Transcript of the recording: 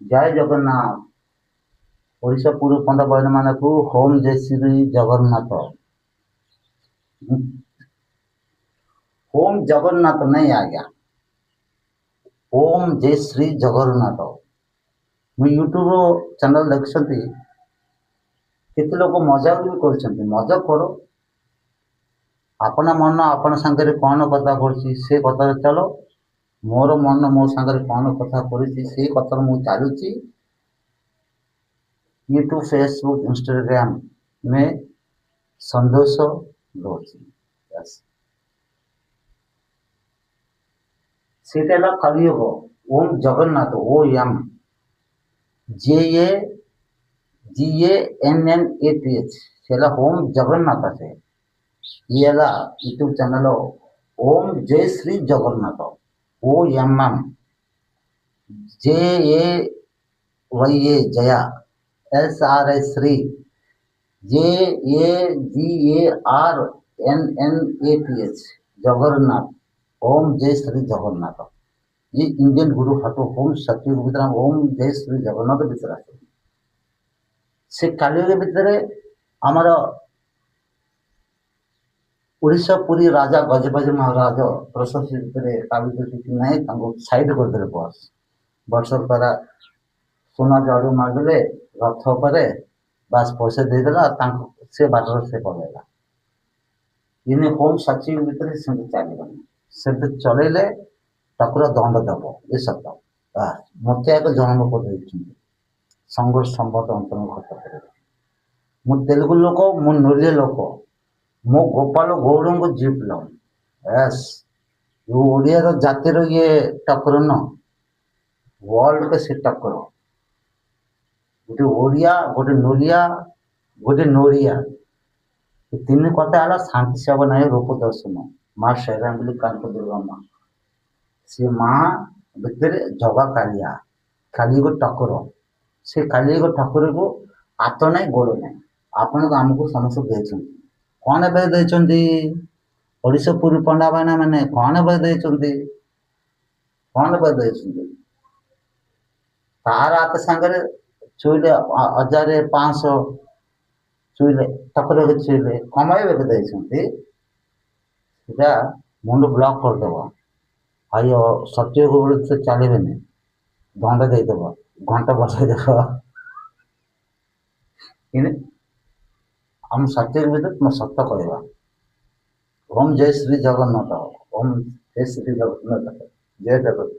जय जगन्नाथ। ओडिशा पूर्व पंडा बहन मानक होम जय श्री जगन्नाथ। ओम जगन्नाथ नहीं आ गया, ओम जय श्री जगन्नाथ। मुझे यूट्यूब चैनल देखते केते लोग मजाक भी कर मजाक करो, अपना मन आपण सांगे कौन कथा कर कथा चलो। मोर मन मो सांगे कौन कथा कर कथा मुझे चलुची यूट्यूब फेसबुक इंस्टाग्राम में संदेश दूसरी सीटेला कलियुग। ओम जगन्नाथ ओ एम JAGANNATH सेला ओम जगन्नाथ से येला यूट्यूब चैनल ओम जय Shri Jagannath OMM JAYA Jaya SRA Shri JAGARNNATH Jagannath. ओम जय श्री जगन्नाथ। ये इंडियन गुरु हटो ओम सत्युग भीतर ओम जय श्री जगन्नाथ भीतर आसे से कालियुग भीतर आमर ओडिशा पुरी राजा गजपति महाराज प्रशस्ति भीतर काव्य ना साइड करदे बस वर्ष द्वारा सुना झाड़ू मारदे रथ पर बास पैसा देदेला से बाटर से पलैला। इन होम सचिव भीतर चलने से चलैले ठाकुर दंड देव ये सत मत एक जन्म कर संघर्ष संबद अंतरण खत मु तेलुगु लोक मु नोरिया लोक मो गोपाल गौड़ को जीप लम यस ओडिया जातिर ये टक्कर न वर्ल्ड के से टक्कर गोटे ओडिया गोटे नोरिया गोटे नोरिया तीन कथा है शांति सेवा ना रूप दर्शन माँ शैराम कांत दुर्गा माँ से माँ भितर जगा कालिया काली को टक्कर से काली को ठाकुर को हाथ ना गोड़ ना आपण को आमको समस्त देते कौन देते ओडिशा पूर्व पंडा भाईना मैंने कौन देते कौन देते तार हाथ सांगे छुईले 1500 छुईले ठाकुर के छुईले कमाइबे देते मुंड ब्लॉक करदेव भाई सत्य से चलेबे दंड देदेव घंटा बसईदेव हम सत्य भीतर तुम सत्य कहवा। ओम जय श्री जगन्नाथ ओम जय श्री जगन्नाथ जय जगन्नाथ।